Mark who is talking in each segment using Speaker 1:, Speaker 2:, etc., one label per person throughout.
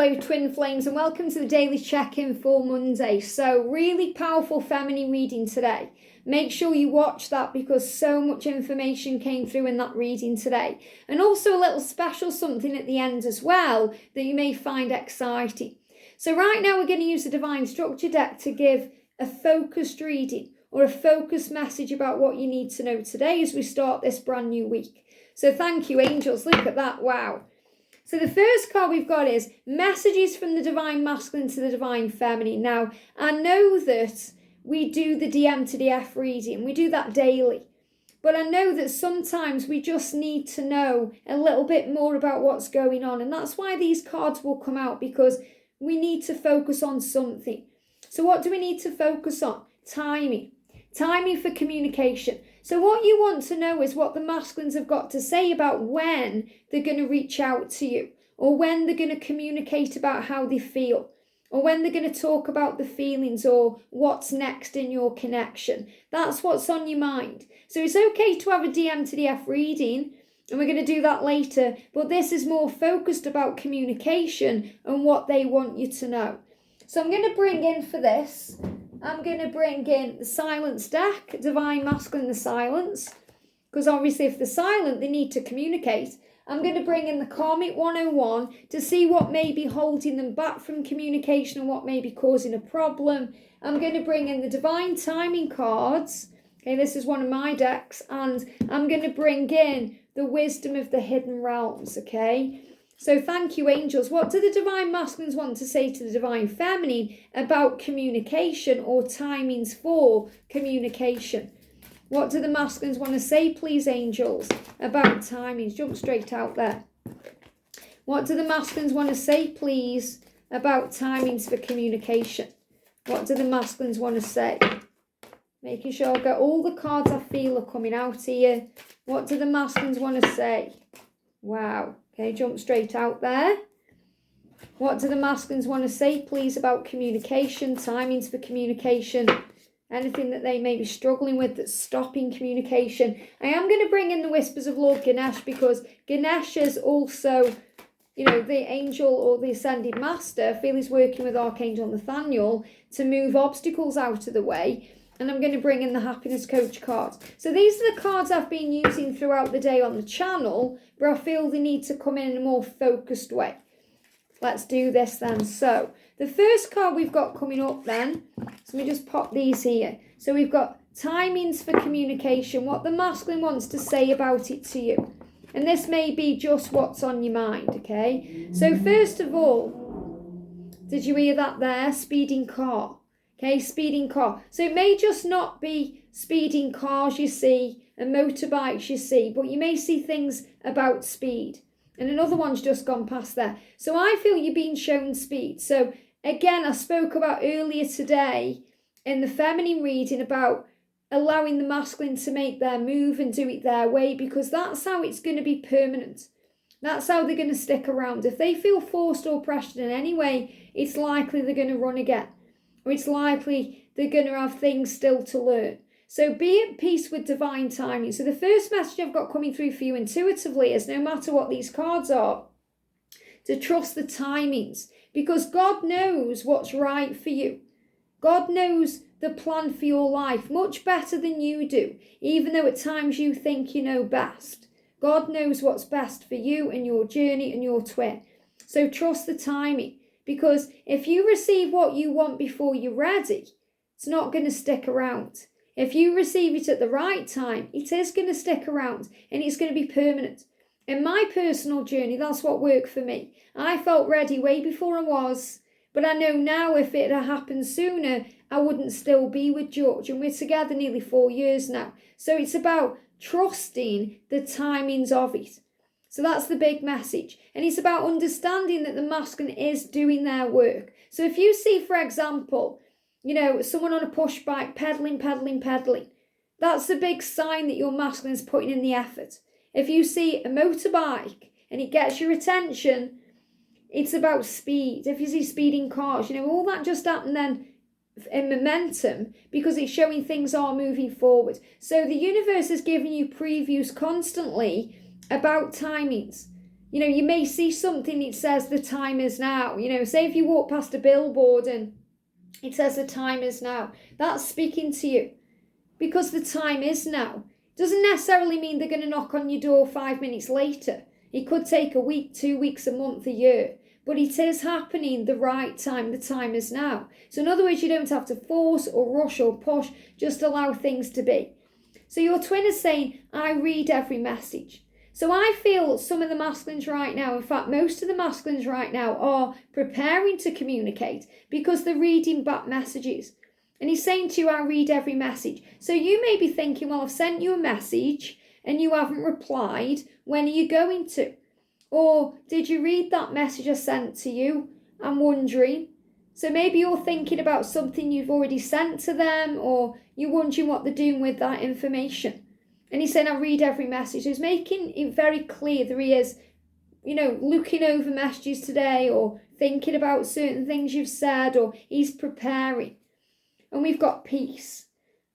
Speaker 1: Hello twin flames and welcome to the daily check-in for Monday. So really powerful feminine reading today. Make sure you watch that because so much information came through in that reading today. And also a little special something at the end as well that you may find exciting. So right now we're going to use the Divine Structure deck to give a focused reading or a focused message about what you need to know today as we start this brand new week. So thank you angels, look at that, wow. So the first card we've got is messages from the Divine Masculine to the Divine Feminine. Now, I know that we do the DM to DF reading. We do that daily. But I know that sometimes we just need to know a little bit more about what's going on. And that's why these cards will come out, because we need to focus on something. So what do we need to focus on? Timing. Timing for communication. So what you want to know is what the masculines have got to say about when they're going to reach out to you, or when they're going to communicate about how they feel, or when they're going to talk about the feelings or what's next in your connection. That's what's on your mind. So it's okay to have a DM to DF reading, and we're going to do that later, but this is more focused about communication and what they want you to know. So I'm going to bring in for this, I'm going to bring in the Silence deck, Divine Masculine, the Silence, because obviously if they're silent, they need to communicate. I'm going to bring in the Karmic 101 to see what may be holding them back from communication and what may be causing a problem. I'm going to bring in the Divine Timing cards. Okay, this is one of my decks, and I'm going to bring in the Wisdom of the Hidden Realms, okay? So thank you, angels. What do the Divine Masculines want to say to the Divine Feminine about communication or timings for communication? What do the masculines want to say, please, angels, about timings? Jump straight out there. What do the masculines want to say, please, about timings for communication? What do the masculines want to say? Making sure I get all the cards I feel are coming out here. What do the masculines want to say? Wow. Okay, jump straight out there. What do the masculines want to say, please, about communication, timings for communication, anything that they may be struggling with that's stopping communication? I am going to bring in the Whispers of Lord Ganesha, because Ganesha is also, you know, the angel or the ascended master. I feel he's working with Archangel Nathaniel to move obstacles out of the way. And I'm going to bring in the Happiness Coach cards. So these are the cards I've been using throughout the day on the channel, but I feel they need to come in a more focused way. Let's do this then. So the first card we've got coming up then, so let me just pop these here. So we've got timings for communication, what the masculine wants to say about it to you. And this may be just what's on your mind, okay? So first of all, did you hear that there? Speeding car. Okay, speeding car. So it may just not be speeding cars you see and motorbikes you see, but you may see things about speed. And another one's just gone past there. So I feel you're being shown speed. So again, I spoke about earlier today in the feminine reading about allowing the masculine to make their move and do it their way, because that's how it's going to be permanent. That's how they're going to stick around. If they feel forced or pressured in any way, it's likely they're going to run again. Or it's likely they're going to have things still to learn. So be at peace with divine timing. So the first message I've got coming through for you intuitively is, no matter what these cards are, to trust the timings, because God knows what's right for you. God knows the plan for your life much better than you do, even though at times you think you know best. God knows what's best for you and your journey and your twin. So trust the timing. Because if you receive what you want before you're ready, it's not going to stick around. If you receive it at the right time, it is going to stick around and it's going to be permanent. In my personal journey, that's what worked for me. I felt ready way before I was, but I know now if it had happened sooner, I wouldn't still be with George, and we're together nearly 4 years now. So it's about trusting the timings of it. So that's the big message. And it's about understanding that the masculine is doing their work. So if you see, for example, you know, someone on a push bike pedaling, that's a big sign that your masculine is putting in the effort. If you see a motorbike and it gets your attention, it's about speed. If you see speeding cars, you know, all that just happened then in momentum, because it's showing things are moving forward. So the universe is giving you previews constantly about timings. you may see something that says the time is now. Say if you walk past a billboard and it says the time is now, that's speaking to you because the time is now. Doesn't necessarily mean they're going to knock on your door 5 minutes later. It could take a week, 2 weeks, a month, a year. But it is happening the right time. The time is now. So in other words, you don't have to force or rush or push. Just allow things to be. So your twin is saying, I read every message. So I feel some of the masculines right now, in fact, most of the masculines right now are preparing to communicate because they're reading back messages. And he's saying to you, I read every message. So you may be thinking, well, I've sent you a message and you haven't replied. When are you going to? Or did you read that message I sent to you? I'm wondering. So maybe you're thinking about something you've already sent to them, or you're wondering what they're doing with that information. And he's saying, I read every message. So he's making it very clear that he is, looking over messages today, or thinking about certain things you've said, or he's preparing. And we've got peace.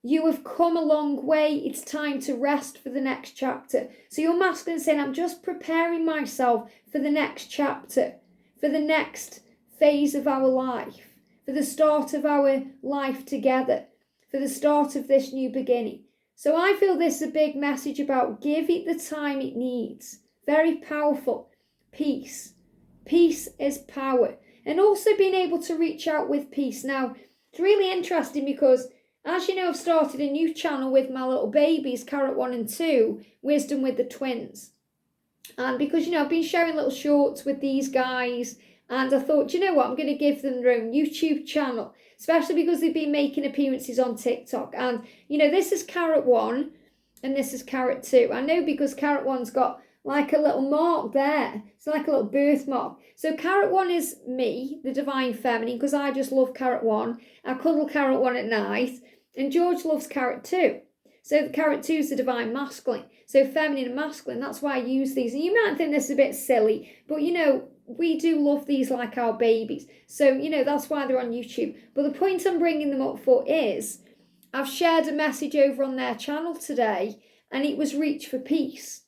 Speaker 1: You have come a long way. It's time to rest for the next chapter. So your masculine saying, I'm just preparing myself for the next chapter, for the next phase of our life, for the start of our life together, for the start of this new beginning. So I feel this is a big message about give it the time it needs. Very powerful. Peace. Peace is power. And also being able to reach out with peace. Now, it's really interesting because, as you know, I've started a new channel with my little babies, Carrot 1 and 2, Wisdom with the Twins. And because, I've been sharing little shorts with these guys, and I thought, I'm going to give them their own YouTube channel, especially because they've been making appearances on TikTok. And, this is Carrot 1 and this is Carrot 2. I know because Carrot 1's got like a little mark there. It's like a little birthmark. So Carrot 1 is me, the Divine Feminine, because I just love Carrot 1. I cuddle Carrot 1 at night. And George loves Carrot 2. So Carrot 2 is the Divine Masculine. So feminine and masculine, that's why I use these. And you might think this is a bit silly, but we do love these like our babies. So, that's why they're on YouTube. But the point I'm bringing them up for is, I've shared a message over on their channel today, and it was reach for peace.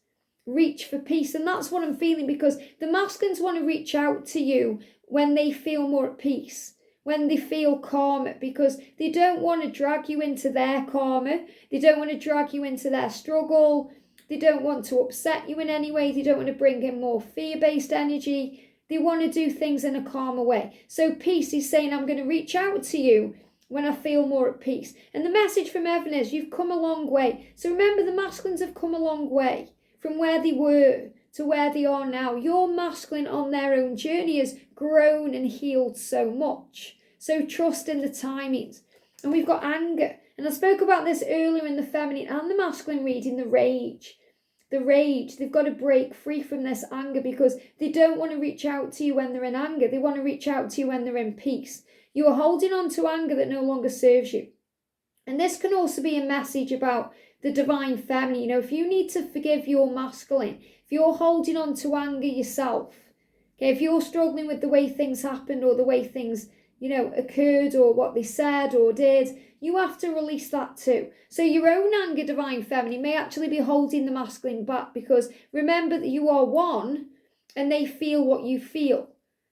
Speaker 1: Reach for peace. And that's what I'm feeling, because the masculines want to reach out to you when they feel more at peace, when they feel calmer, because they don't want to drag you into their karma. They don't want to drag you into their struggle. They don't want to upset you in any way. They don't want to bring in more fear-based energy. They want to do things in a calmer way. So peace is saying, I'm going to reach out to you when I feel more at peace. And the message from heaven is, you've come a long way. So remember, the masculines have come a long way from where they were to where they are now. Your masculine on their own journey has grown and healed so much. So trust in the timings. And we've got anger. And I spoke about this earlier in the feminine and the masculine reading, the rage. The rage, they've got to break free from this anger, because they don't want to reach out to you when they're in anger. They want to reach out to you when they're in peace. You are holding on to anger that no longer serves you. And this can also be a message about the Divine Feminine. If you need to forgive your masculine, if you're holding on to anger yourself, okay, if you're struggling with the way things happened or the way things, occurred, or what they said or did, you have to release that too. So your own anger, Divine Feminine, may actually be holding the masculine back, because remember that you are one and they feel what you feel.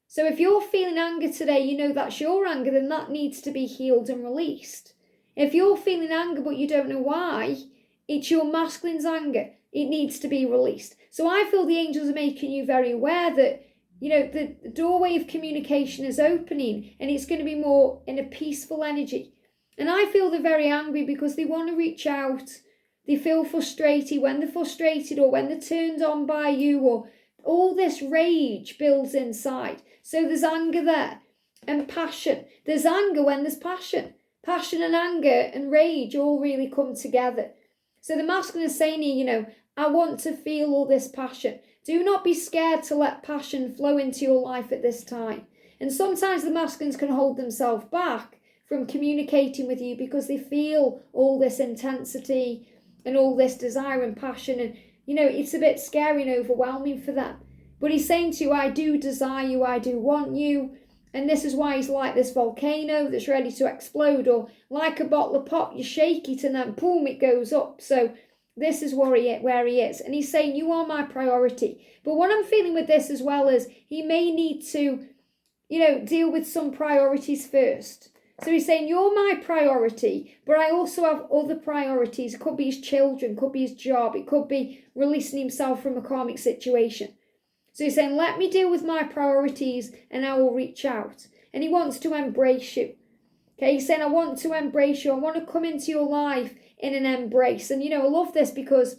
Speaker 1: So if you're feeling anger today, that's your anger, then that needs to be healed and released. If you're feeling anger but you don't know why, it's your masculine's anger. It needs to be released. So I feel the angels are making you very aware that, the doorway of communication is opening, and it's going to be more in a peaceful energy. And I feel they're very angry because they want to reach out. They feel frustrated. When they're frustrated, or when they're turned on by you, or all this rage builds inside. So there's anger there, and passion. There's anger when there's passion. Passion and anger and rage all really come together. So the masculine is saying, I want to feel all this passion. Do not be scared to let passion flow into your life at this time. And sometimes the masculines can hold themselves back from communicating with you because they feel all this intensity and all this desire and passion. And, it's a bit scary and overwhelming for them. But he's saying to you, I do desire you, I do want you. And this is why he's like this volcano that's ready to explode, or like a bottle of pop, you shake it and then boom, it goes up. So This is where he is. And he's saying, you are my priority. But what I'm feeling with this as well is he may need to, deal with some priorities first. So he's saying, you're my priority, but I also have other priorities. It could be his children, could be his job, it could be releasing himself from a karmic situation. So he's saying, let me deal with my priorities and I will reach out. And he wants to embrace you. Okay, he's saying, I want to embrace you. I want to come into your life in an embrace. And, I love this because,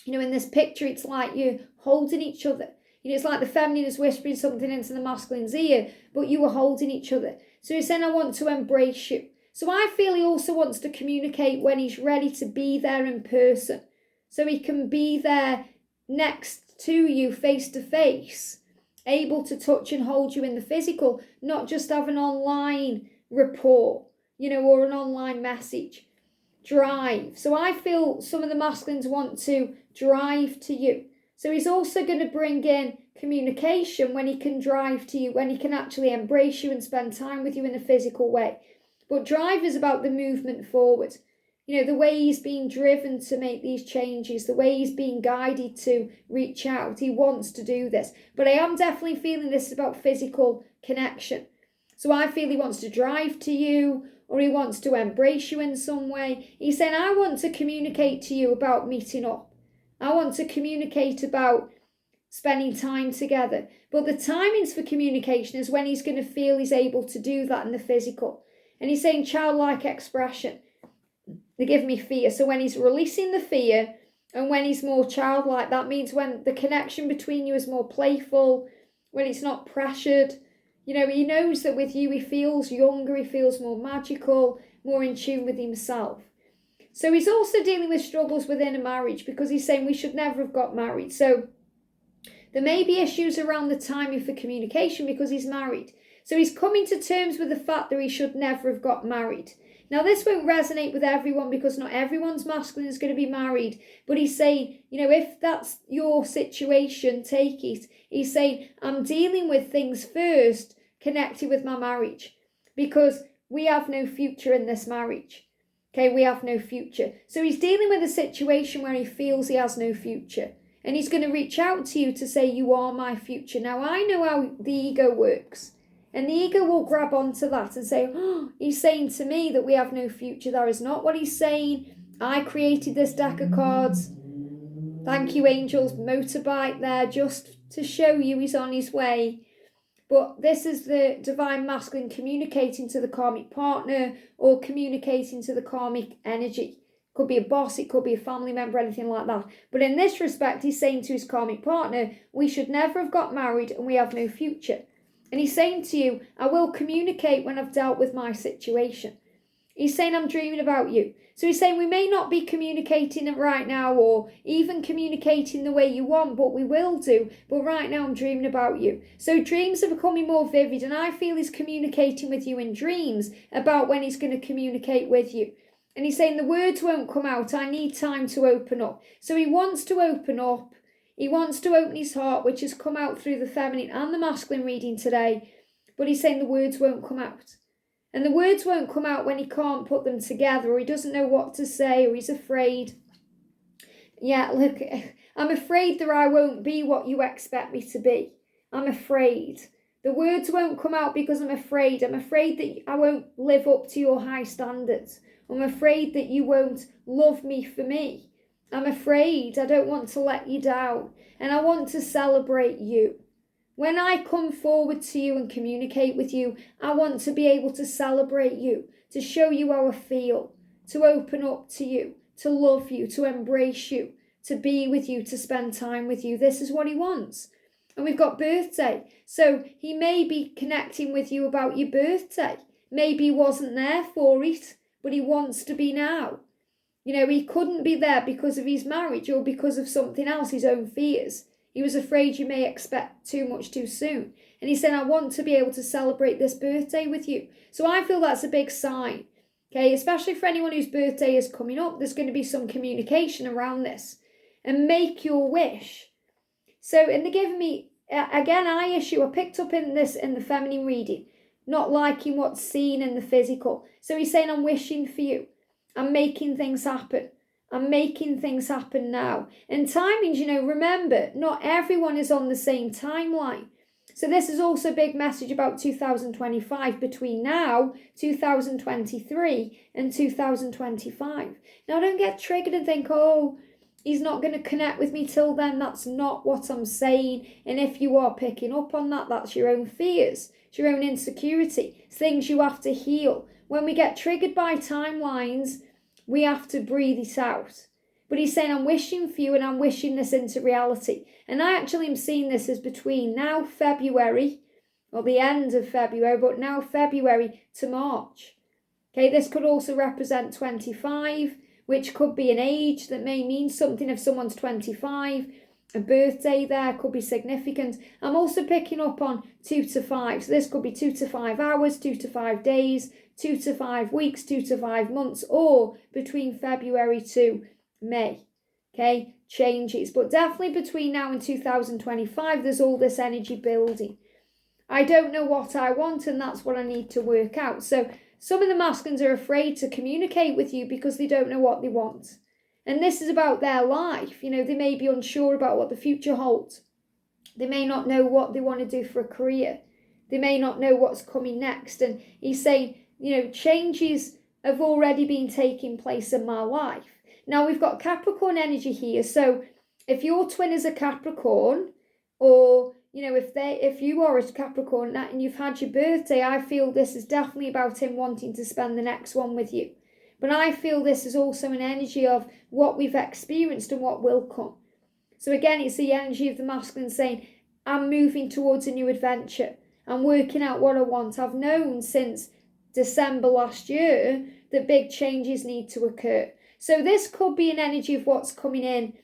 Speaker 1: in this picture, it's like you're holding each other. It's like the feminine is whispering something into the masculine's ear, but you are holding each other. So he's saying, I want to embrace you. So I feel he also wants to communicate when he's ready to be there in person. So he can be there next to you face to face, able to touch and hold you in the physical, not just have an online rapport, or an online message. Drive. So I feel some of the masculines want to drive to you. So he's also going to bring in communication when he can drive to you, when he can actually embrace you and spend time with you in a physical way. But drive is about the movement forward. The way he's being driven to make these changes, the way he's being guided to reach out. He wants to do this. But I am definitely feeling this is about physical connection. So I feel he wants to drive to you, or he wants to embrace you in some way. He's saying, I want to communicate to you about meeting up. I want to communicate about spending time together. But the timings for communication is when he's going to feel he's able to do that in the physical. And he's saying childlike expression. They give me fear. So when he's releasing the fear and when he's more childlike, that means when the connection between you is more playful, when it's not pressured. He knows that with you he feels younger, he feels more magical, more in tune with himself. So he's also dealing with struggles within a marriage because he's saying we should never have got married. So there may be issues around the timing for communication because he's married. So he's coming to terms with the fact that he should never have got married. Now this won't resonate with everyone because not everyone's masculine is going to be married. But he's saying, if that's your situation, take it. He's saying, I'm dealing with things first connected with my marriage because we have no future in this marriage. Okay, we have no future. So he's dealing with a situation where he feels he has no future. And he's going to reach out to you to say, you are my future. Now, I know how the ego works. And the ego will grab onto that and say, oh, he's saying to me that we have no future. That is not what he's saying. I created this deck of cards. Thank you, angels. Motorbike there just to show you he's on his way. But this is the divine masculine communicating to the karmic partner or communicating to the karmic energy. It could be a boss, it could be a family member, anything like that. But in this respect, he's saying to his karmic partner, we should never have got married and we have no future. And he's saying to you, I will communicate when I've dealt with my situation. He's saying, I'm dreaming about you. So he's saying we may not be communicating right now or even communicating the way you want, but we will do. But right now I'm dreaming about you. So dreams are becoming more vivid and I feel he's communicating with you in dreams about when he's going to communicate with you. And he's saying the words won't come out. I need time to open up. So he wants to open up. He wants to open his heart, which has come out through the feminine and the masculine reading today. But he's saying the words won't come out. And the words won't come out when he can't put them together or he doesn't know what to say or he's afraid. Yeah, look, I'm afraid that I won't be what you expect me to be. I'm afraid. The words won't come out because I'm afraid. I'm afraid that I won't live up to your high standards. I'm afraid that you won't love me for me. I'm afraid I don't want to let you down. And I want to celebrate you. When I come forward to you and communicate with you, I want to be able to celebrate you, to show you how I feel, to open up to you, to love you, to embrace you, to be with you, to spend time with you. This is what he wants. And we've got birthday. So he may be connecting with you about your birthday. Maybe he wasn't there for it, but he wants to be now. He couldn't be there because of his marriage or because of something else, his own fears. He was afraid you may expect too much too soon. And he said, I want to be able to celebrate this birthday with you. So I feel that's a big sign. Okay, especially for anyone whose birthday is coming up, there's going to be some communication around this. And make your wish. So, and they're giving me, again, I picked up in the feminine reading, not liking what's seen in the physical. So he's saying, I'm wishing for you. I'm making things happen. I'm making things happen now. And timings, remember, not everyone is on the same timeline. So this is also a big message about 2025 between now, 2023 and 2025. Now don't get triggered and think, oh, he's not going to connect with me till then. That's not what I'm saying. And if you are picking up on that, that's your own fears. It's your own insecurity. It's things you have to heal. When we get triggered by timelines, we have to breathe it out. But he's saying, I'm wishing for you and I'm wishing this into reality. And I actually am seeing this as between now February, or the end of February, but now February to March. Okay, this could also represent 25, which could be an age that may mean something if someone's 25. A birthday there could be significant. I'm also picking up on 2 to 5. So this could be 2 to 5 hours, 2 to 5 days, 2 to 5 weeks, 2 to 5 months, or between February to May. Okay, changes. But definitely between now and 2025, there's all this energy building. I don't know what I want, and that's what I need to work out. So some of the masculines are afraid to communicate with you because they don't know what they want. And this is about their life. They may be unsure about what the future holds. They may not know what they want to do for a career. They may not know what's coming next. And he's saying, changes have already been taking place in my life. Now we've got Capricorn energy here. So if your twin is a Capricorn, or if you are a Capricorn and you've had your birthday, I feel this is definitely about him wanting to spend the next one with you. But I feel this is also an energy of what we've experienced and what will come. So again, it's the energy of the masculine saying, I'm moving towards a new adventure. I'm working out what I want. I've known since December last year that big changes need to occur. So this could be an energy of what's coming in,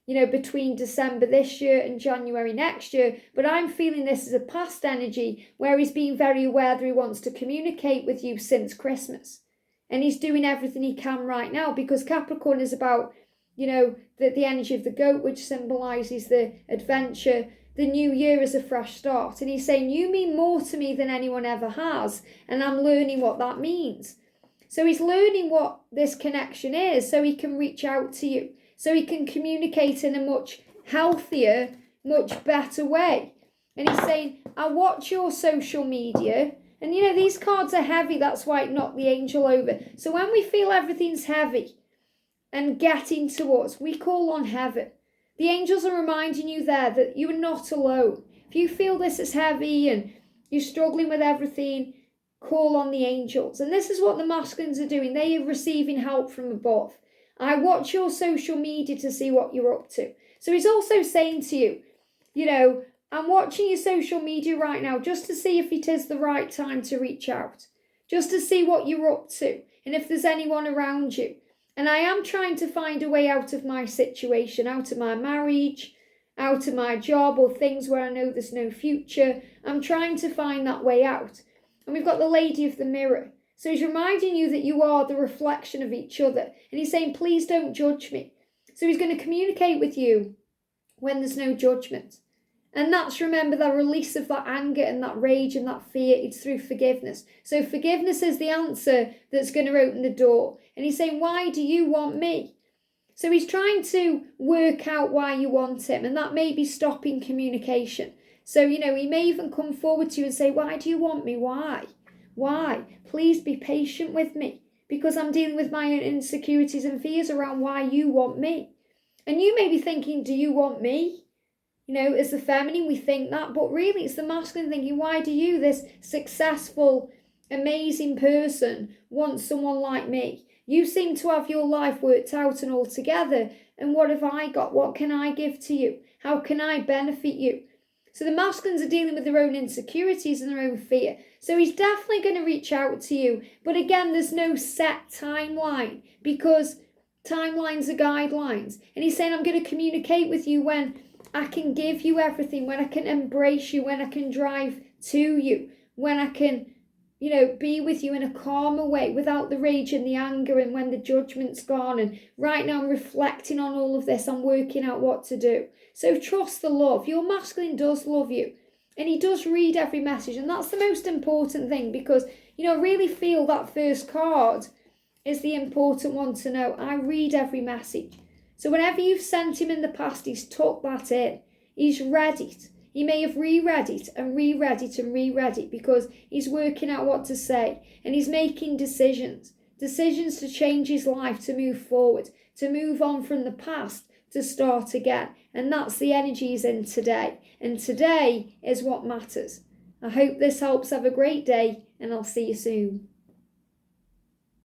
Speaker 1: between December this year and January next year. But I'm feeling this is a past energy where he's being very aware that he wants to communicate with you since Christmas. And he's doing everything he can right now, because Capricorn is about, the energy of the goat, which symbolises the adventure. The new year is a fresh start. And he's saying, you mean more to me than anyone ever has. And I'm learning what that means. So he's learning what this connection is so he can reach out to you. So he can communicate in a much healthier, much better way. And he's saying, I watch your social media. And these cards are heavy. That's why it knocked the angel over. So when we feel everything's heavy and getting to us, we call on heaven. The angels are reminding you there that you are not alone. If you feel this is heavy and you're struggling with everything, call on the angels. And this is what the masculines are doing. They are receiving help from above. I watch your social media to see what you're up to. So he's also saying to you, I'm watching your social media right now just to see if it is the right time to reach out. Just to see what you're up to and if there's anyone around you. And I am trying to find a way out of my situation, out of my marriage, out of my job, or things where I know there's no future. I'm trying to find that way out. And we've got the Lady of the Mirror. So he's reminding you that you are the reflection of each other. And he's saying, please don't judge me. So he's going to communicate with you when there's no judgment. And that's, remember, the release of that anger and that rage and that fear. It's through forgiveness. So forgiveness is the answer that's going to open the door. And he's saying, why do you want me? So he's trying to work out why you want him. And that may be stopping communication. So, he may even come forward to you and say, why do you want me? Why? Why? Please be patient with me, because I'm dealing with my own insecurities and fears around why you want me. And you may be thinking, do you want me? As the feminine, we think that, but really it's the masculine thinking, why do you, this successful, amazing person, want someone like me? You seem to have your life worked out and all together. And what have I got? What can I give to you? How can I benefit you? So the masculines are dealing with their own insecurities and their own fear. So he's definitely going to reach out to you. But again, there's no set timeline, because timelines are guidelines. And he's saying, I'm going to communicate with you when I can give you everything, when I can embrace you, when I can drive to you, when I can, be with you in a calmer way without the rage and the anger, and when the judgment's gone. And right now I'm reflecting on all of this. I'm working out what to do. So trust the love. Your masculine does love you, and he does read every message. And that's the most important thing, because, I really feel that first card is the important one to know. I read every message. So whenever you've sent him in the past, he's took that in. He's read it. He may have reread it and reread it and reread it because he's working out what to say, and he's making decisions to change his life, to move forward, to move on from the past, to start again. And that's the energy he's in today. And today is what matters. I hope this helps. Have a great day, and I'll see you soon.